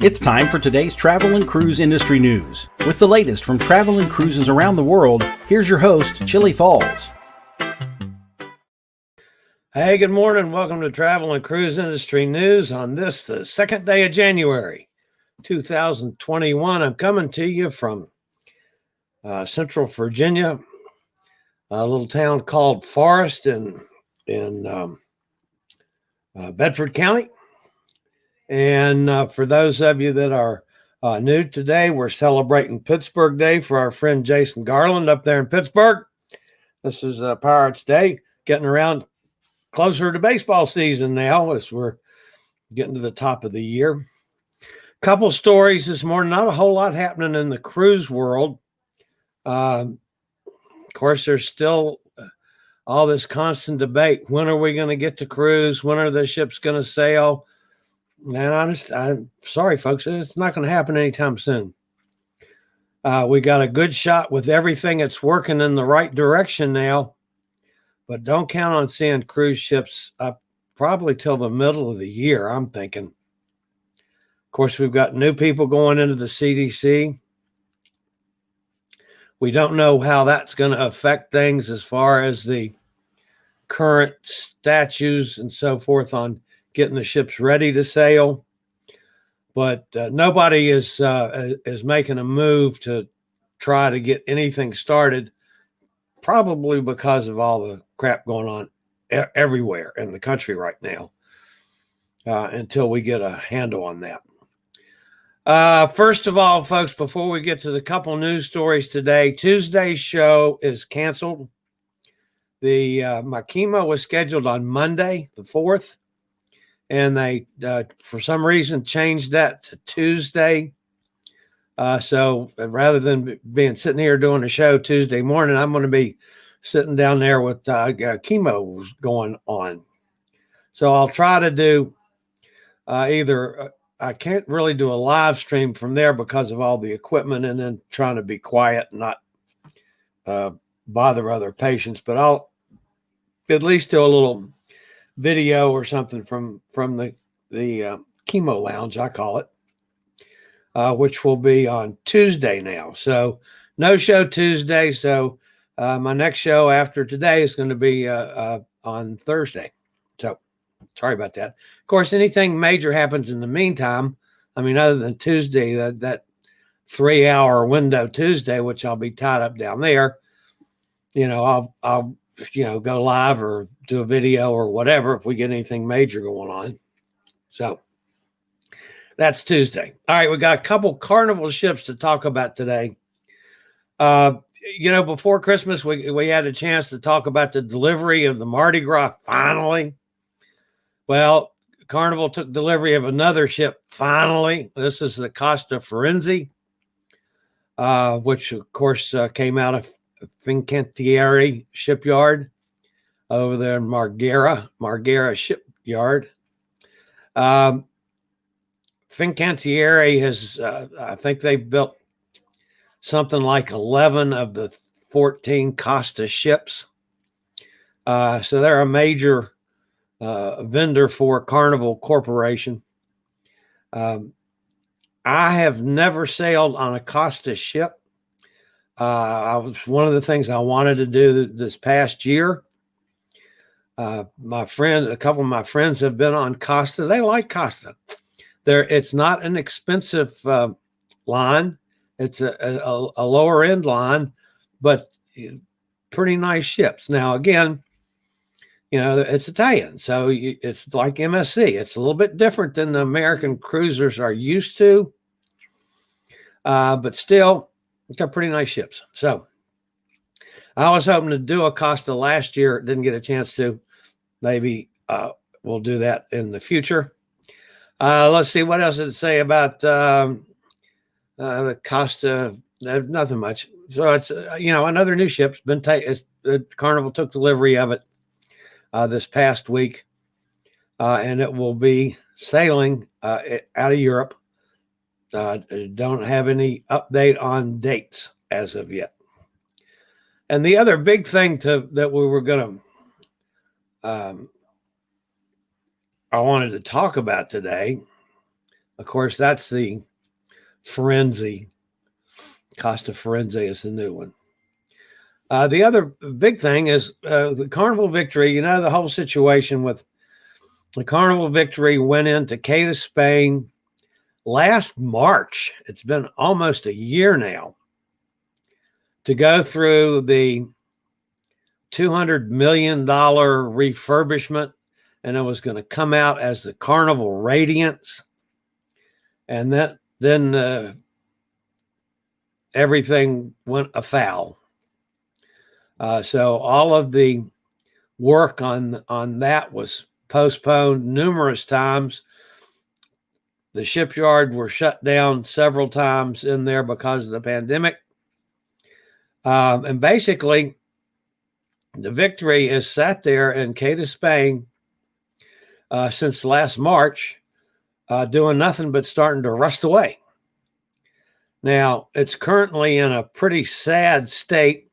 It's time for today's travel and cruise industry news. With the latest from travel and cruises around the world, here's your host, Chillie Falls. Hey, good morning. Welcome to Travel and Cruise Industry News on this, the second day of January, 2021. I'm coming to you from Central Virginia, a little town called Forest in Bedford County. And for those of you that are new today, we're celebrating Pittsburgh Day for our friend Jason Garland up there in Pittsburgh. This is Pirates Day, getting around closer to baseball season now as we're getting to the top of the year. Couple stories this morning, not a whole lot happening in the cruise world. Of course, there's still all this constant debate. When are we going to get to cruise? When are the ships going to sail? And I'm sorry, folks, it's not going to happen anytime soon. We got a good shot with everything that's working in the right direction now, but don't count on seeing cruise ships up probably till the middle of the year, I'm thinking. Of course, we've got new people going into the CDC. We don't know how that's going to affect things as far as the current statutes and so forth on getting the ships ready to sail, but nobody is making a move to try to get anything started, probably because of all the crap going on everywhere in the country right now, until we get a handle on that. First of all, folks, before we get to the couple news stories today, Tuesday's show is canceled. My chemo was scheduled on Monday, the 4th. And they, for some reason, changed that to Tuesday. So rather than sitting here doing a show Tuesday morning, I'm going to be sitting down there with chemo going on. So I'll try to do either. I can't really do a live stream from there because of all the equipment, and then trying to be quiet and not bother other patients. But I'll at least do a little video or something from the chemo lounge, I call it, which will be on Tuesday now. So no show Tuesday. So my next show after today is going to be on Thursday. So sorry about that. Of course, anything major happens in the meantime, I mean, other than Tuesday, that 3-hour window Tuesday, which I'll be tied up down there, I'll go live or do a video or whatever if we get anything major going on. So that's Tuesday. All right, we got a couple Carnival ships to talk about today. Before Christmas, we had a chance to talk about the delivery of the Mardi Gras finally. Well, Carnival took delivery of another ship finally. This is the Costa Firenze, which of course came out of Fincantieri shipyard over there in Marghera shipyard. Fincantieri has, I think they've built something like 11 of the 14 Costa ships. So they're a major vendor for Carnival Corporation. I have never sailed on a Costa ship. I was one of the things I wanted to do this past year. A couple of my friends have been on Costa. They like Costa. It's not an expensive line. It's a lower end line, but pretty nice ships. Now, again, it's Italian, so it's like MSC. It's a little bit different than the American cruisers are used to, but still, they're pretty nice ships. So I was hoping to do a Costa last year. Didn't get a chance to. Maybe we'll do that in the future. Let's see, what else did it say about the Costa? Nothing much. So it's, another new ship's been Carnival took delivery of it this past week, and it will be sailing out of Europe. Don't have any update on dates as of yet. And the other big thing that we were going to I wanted to talk about today Of course, that's the Firenze. Costa Firenze is the new one. The other big thing is the Carnival Victory. You know, the whole situation with the Carnival Victory went into Cadiz, Spain last March. It's been almost a year now to go through the $200 million refurbishment, and it was going to come out as the Carnival Radiance. And then everything went afoul. So all of the work on that was postponed numerous times. The shipyard were shut down several times in there because of the pandemic. And basically, the Victory is sat there in Cadiz, Spain since last March, doing nothing but starting to rust away. Now, it's currently in a pretty sad state,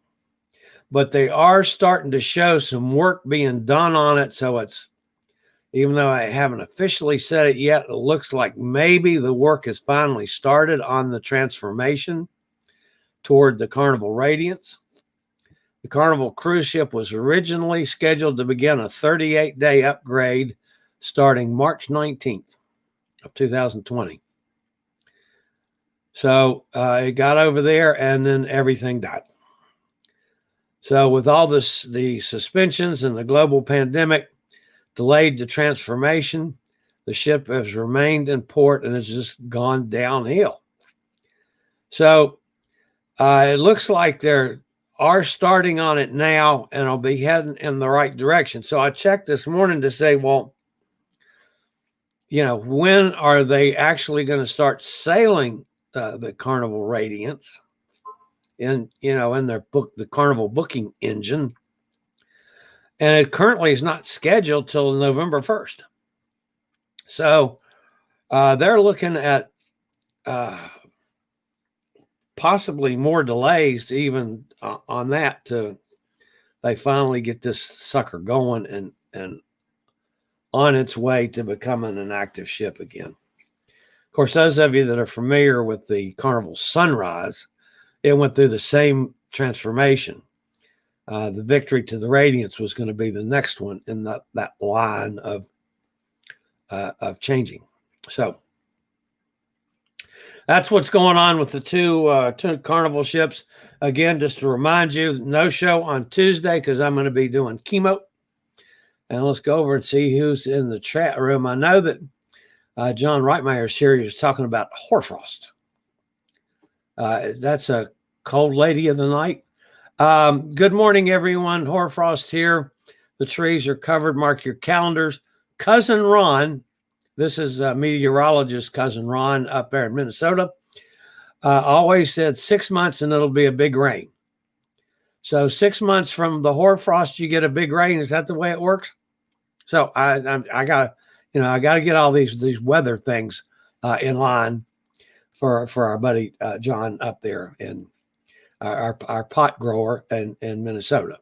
but they are starting to show some work being done on it. So it's, even though I haven't officially said it yet, it looks like maybe the work has finally started on the transformation toward the Carnival Radiance. The Carnival cruise ship was originally scheduled to begin a 38-day upgrade starting March 19th of 2020. So it got over there and then everything died. So with all this, the suspensions and the global pandemic delayed the transformation, the ship has remained in port and has just gone downhill. So it looks like they're starting on it now and will be heading in the right direction. So I checked this morning to say, well, you know, when are they actually going to start sailing the Carnival Radiance in their book, the Carnival booking engine? And it currently is not scheduled till November 1st. So they're looking at possibly more delays even on that to they finally get this sucker going and on its way to becoming an active ship again. Of course, those of you that are familiar with the Carnival Sunrise, it went through the same transformation. The Victory to the Radiance was going to be the next one in that line of changing. So that's what's going on with the two Carnival ships. Again, just to remind you, no show on Tuesday because I'm going to be doing chemo. And let's go over and see who's in the chat room. I know that John Reitmeyer's here. He was talking about hoarfrost. That's a cold lady of the night. Good morning, everyone. Hoarfrost here. The trees are covered. Mark your calendars. Cousin Ron, this is meteorologist Cousin Ron up there in Minnesota, always said 6 months and it'll be a big rain. So 6 months from the hoarfrost, you get a big rain. Is that the way it works? So I gotta get all these weather things in line for our buddy John up there in our pot grower in Minnesota.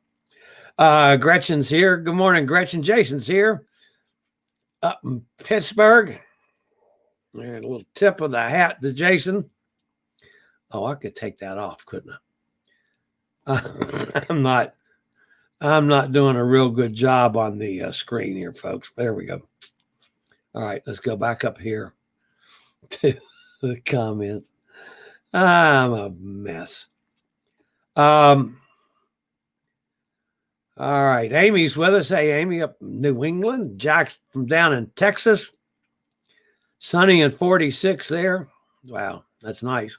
Gretchen's here. Good morning, Gretchen. Jason's here up in Pittsburgh. A little tip of the hat to Jason. Oh, I could take that off, couldn't I? I'm not doing a real good job on the screen here, folks. There we go. All right, let's go back up here to the comments. I'm a mess. All right, Amy's with us. Hey, Amy, up in New England. Jack's from down in Texas. Sunny and 46 there. Wow, that's nice.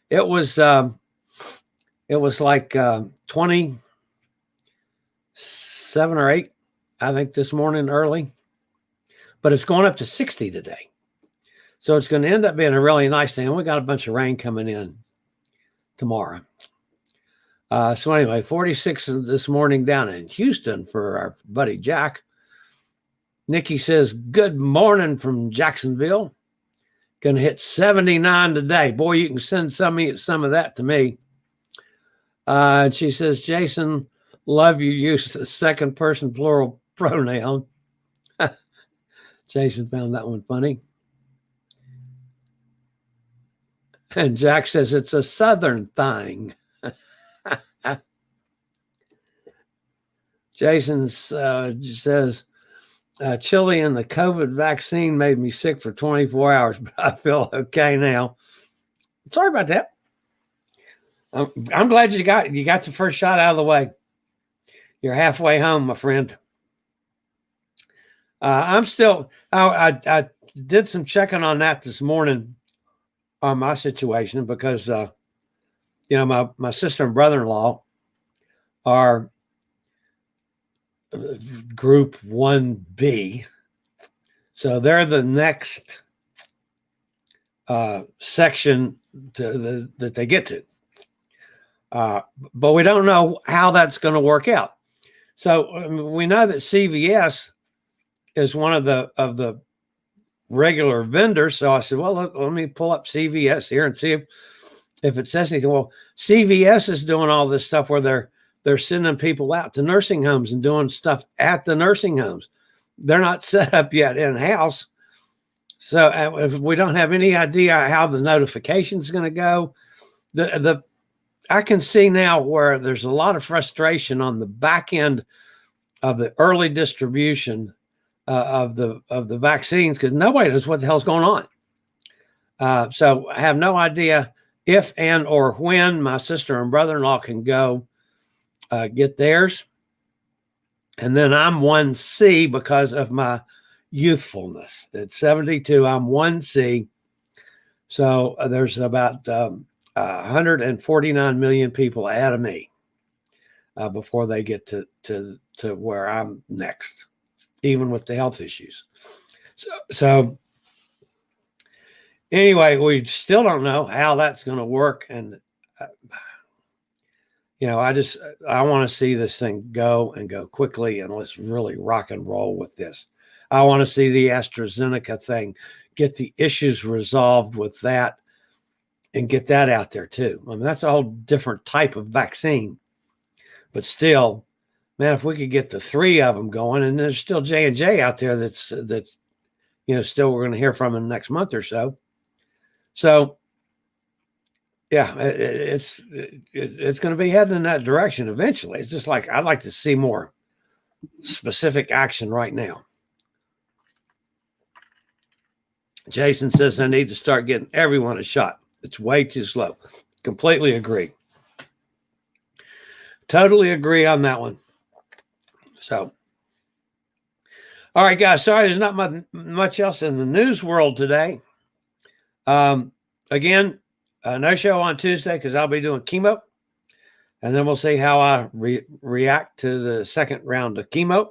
It was like 27 or 8, I think, this morning early. But it's going up to 60 today. So it's going to end up being a really nice day. And we got a bunch of rain coming in tomorrow. So anyway, 46 this morning down in Houston for our buddy Jack. Nikki says, good morning from Jacksonville. Going to hit 79 today. Boy, you can send some of that to me. And she says, Jason, love you use the second person plural pronoun. Jason found that one funny. And Jack says it's a Southern thing. Jason says, Chillie and the COVID vaccine made me sick for 24 hours, but I feel okay now. Sorry about that. I'm glad you got the first shot out of the way. You're halfway home, my friend. I'm still. I did some checking on that this morning on my situation because my sister and brother-in-law are group 1B, so they're the next section that they get to. But we don't know how that's going to work out. So we know that CVS is one of the regular vendors. So I said, well, let me pull up CVS here and see if it says anything. Well, CVS is doing all this stuff where they're sending people out to nursing homes and doing stuff at the nursing homes. They're not set up yet in-house. So if we don't have any idea how the notification is going to go, I can see now where there's a lot of frustration on the back end of the early distribution of the vaccines because nobody knows what the hell's going on. So I have no idea if and or when my sister and brother-in-law can go get theirs. And then I'm 1C because of my youthfulness. At 72, I'm 1C. So there's about 149 million people ahead of me before they get to where I'm next, even with the health issues. So anyway, we still don't know how that's going to work. And, I want to see this thing go quickly, and let's really rock and roll with this. I want to see the AstraZeneca thing, get the issues resolved with that and get that out there too. I mean, that's a whole different type of vaccine, but still, man, if we could get the 3 of them going, and there's still J&J out there that's still we're going to hear from in the next month or so. So yeah, it's going to be heading in that direction eventually. It's just like, I'd like to see more specific action right now. Jason says I need to start getting everyone a shot. It's way too slow. Completely agree. Totally agree on that one. So, all right, guys. Sorry, there's not much else in the news world today. Again, no show on Tuesday because I'll be doing chemo. And then we'll see how I react to the second round of chemo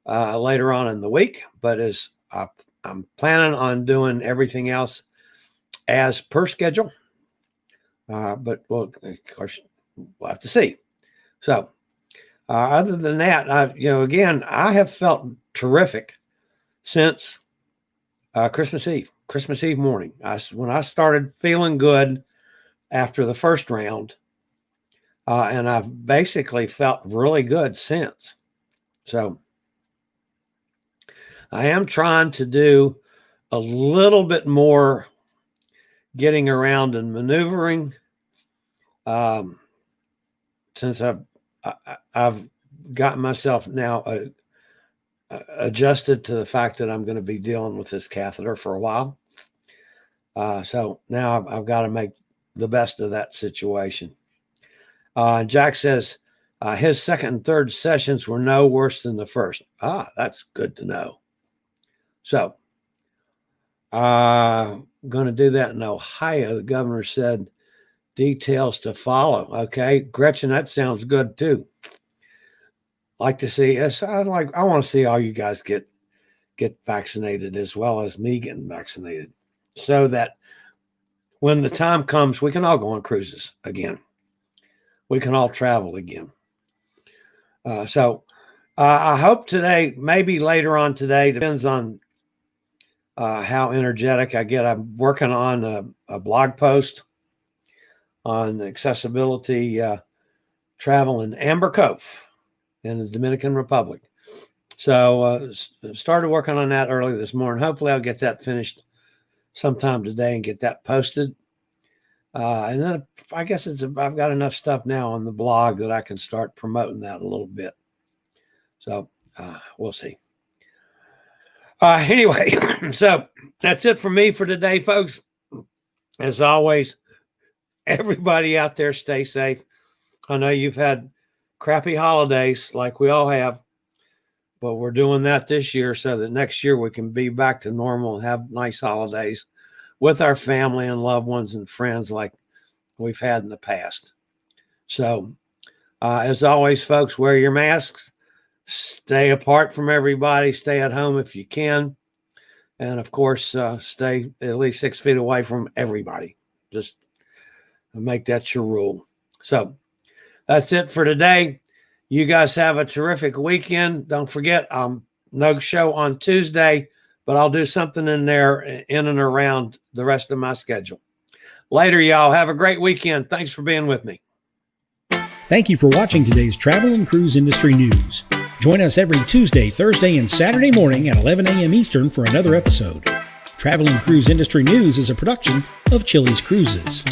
later on in the week. But as I'm planning on doing everything else as per schedule. But of course, we'll have to see. So other than that, I have felt terrific since Christmas Eve morning. When I started feeling good after the first round, and I've basically felt really good since. So I am trying to do a little bit more getting around and maneuvering, since I've gotten myself now adjusted to the fact that I'm going to be dealing with this catheter for a while. So now I've got to make the best of that situation. Jack says his second and third sessions were no worse than the first. That's good to know. So going to do that in Ohio. The governor said details to follow. Okay, Gretchen, that sounds good too. Like to see us. I want to see all you guys get vaccinated as well as me getting vaccinated, so that when the time comes, we can all go on cruises again. We can all travel again. So I hope today, maybe later on today, depends on how energetic I get. I'm working on a blog post on accessibility travel in Amber Cove in the Dominican Republic. So started working on that early this morning. Hopefully I'll get that finished sometime today and get that posted. And then I guess I've got enough stuff now on the blog that I can start promoting that a little bit. So we'll see. Anyway, so that's it for me for today, folks. As always, everybody out there, stay safe. I know you've had crappy holidays like we all have, but we're doing that this year so that next year we can be back to normal and have nice holidays with our family and loved ones and friends like we've had in the past. So, as always, folks, wear your masks, stay apart from everybody, stay at home if you can, and of course, stay at least 6 feet away from everybody. Just make that your rule. So, that's it for today. You guys have a terrific weekend. Don't forget, no show on Tuesday, but I'll do something in there in and around the rest of my schedule. Later, y'all. Have a great weekend. Thanks for being with me. Thank you for watching today's travel and cruise industry news. Join us every Tuesday, Thursday, and Saturday morning at 11 a.m. Eastern for another episode. Travel and Cruise Industry News is a production of Chillie's Cruises.